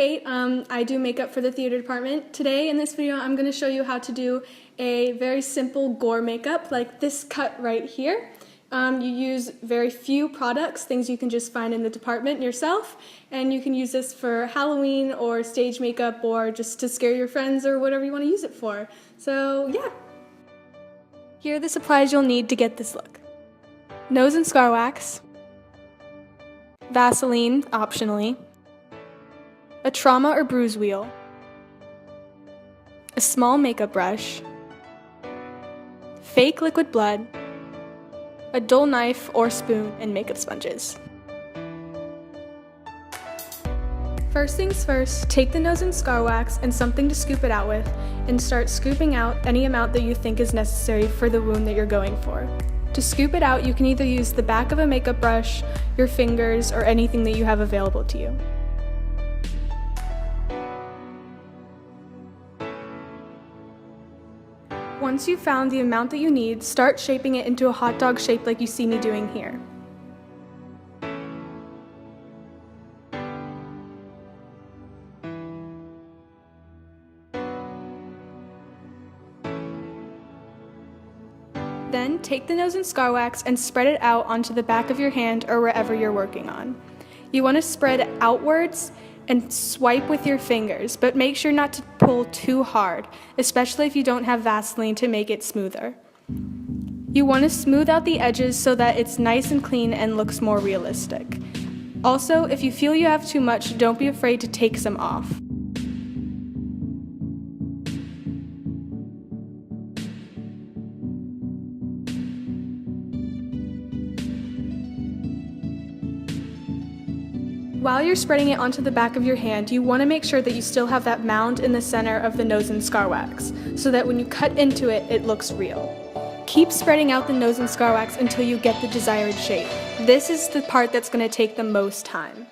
Kate. I do makeup for the theater department. Today in this video I'm going to show you how to do a very simple Gore makeup like this cut right here. You use very few products, things you can just find in the department yourself, and you can use this for Halloween or stage makeup or just to scare your friends or whatever you want to use it for. So yeah. Here are the supplies you'll need to get this look. Nose and scar wax, Vaseline, optionally, a trauma or bruise wheel, a small makeup brush, fake liquid blood, a dull knife or spoon, and makeup sponges. First things first, take the nose and scar wax and something to scoop it out with, and start scooping out any amount that you think is necessary for the wound that you're going for. To scoop it out, you can either use the back of a makeup brush, your fingers, or anything that you have available to you. Once you've found the amount that you need, start shaping it into a hot dog shape like you see me doing here. Then take the nose and scar wax and spread it out onto the back of your hand or wherever you're working on. You want to spread outwards and swipe with your fingers, but make sure not to pull too hard, especially if you don't have Vaseline to make it smoother. You want to smooth out the edges so that it's nice and clean and looks more realistic. Also, if you feel you have too much, don't be afraid to take some off. While you're spreading it onto the back of your hand, you want to make sure that you still have that mound in the center of the nose and scar wax, so that when you cut into it, it looks real. Keep spreading out the nose and scar wax until you get the desired shape. This is the part that's going to take the most time.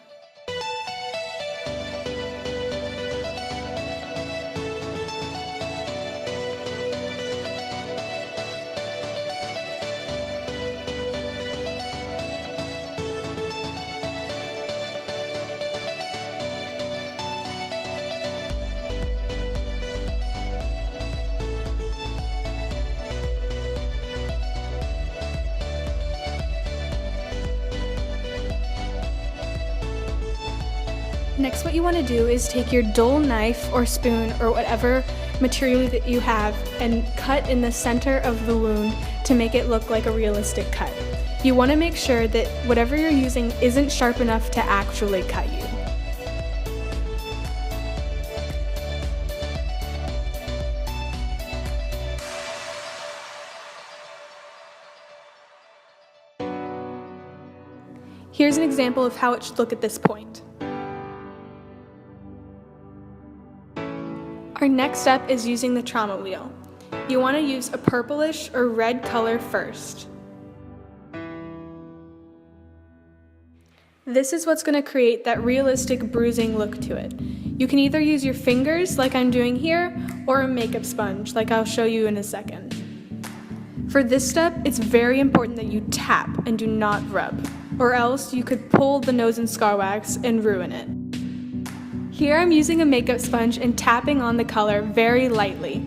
Next, what you want to do is take your dull knife or spoon or whatever material that you have and cut in the center of the wound to make it look like a realistic cut. You want to make sure that whatever you're using isn't sharp enough to actually cut you. Here's an example of how it should look at this point. Our next step is using the trauma wheel. You want to use a purplish or red color first. This is what's going to create that realistic bruising look to it. You can either use your fingers like I'm doing here, or a makeup sponge like I'll show you in a second. For this step, it's very important that you tap and do not rub, or else you could pull the nose and scar wax and ruin it. Here I'm using a makeup sponge and tapping on the color very lightly.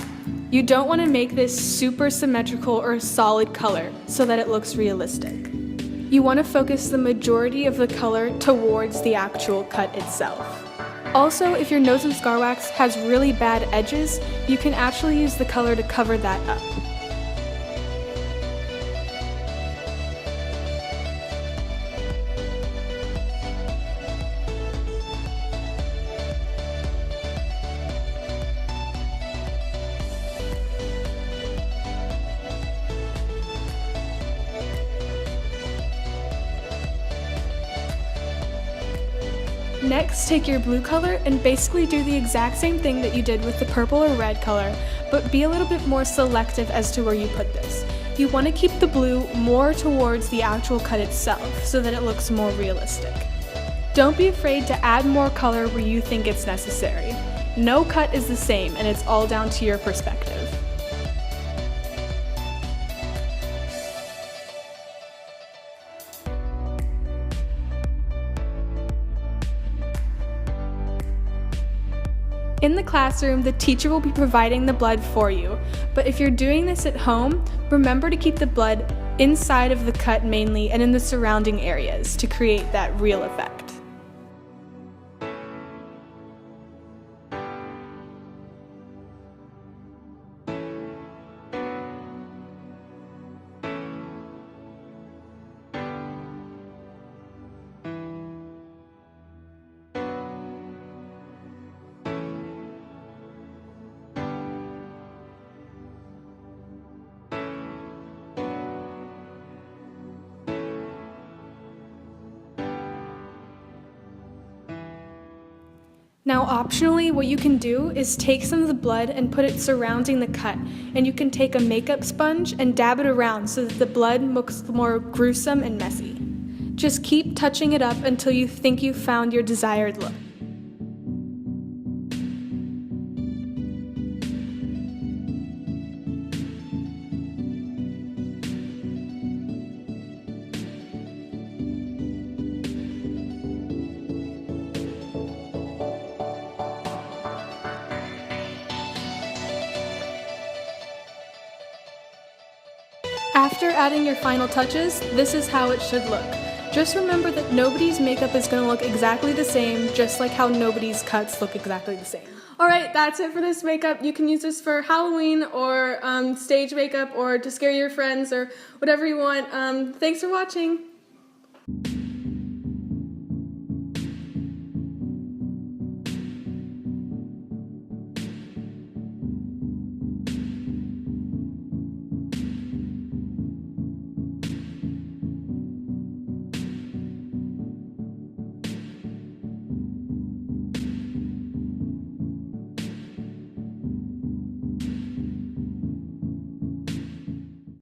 You don't want to make this super symmetrical or solid color so that it looks realistic. You want to focus the majority of the color towards the actual cut itself. Also, if your nose and scar wax has really bad edges, you can actually use the color to cover that up. Next, take your blue color and basically do the exact same thing that you did with the purple or red color, but be a little bit more selective as to where you put this. You want to keep the blue more towards the actual cut itself so that it looks more realistic. Don't be afraid to add more color where you think it's necessary. No cut is the same, and it's all down to your perspective. In the classroom, the teacher will be providing the blood for you, but if you're doing this at home, remember to keep the blood inside of the cut mainly and in the surrounding areas to create that real effect. Now optionally, what you can do is take some of the blood and put it surrounding the cut, and you can take a makeup sponge and dab it around so that the blood looks more gruesome and messy. Just keep touching it up until you think you've found your desired look. After adding your final touches, this is how it should look. Just remember that nobody's makeup is going to look exactly the same, just like how nobody's cuts look exactly the same. Alright, that's it for this makeup. You can use this for Halloween or stage makeup or to scare your friends or whatever you want. Thanks for watching.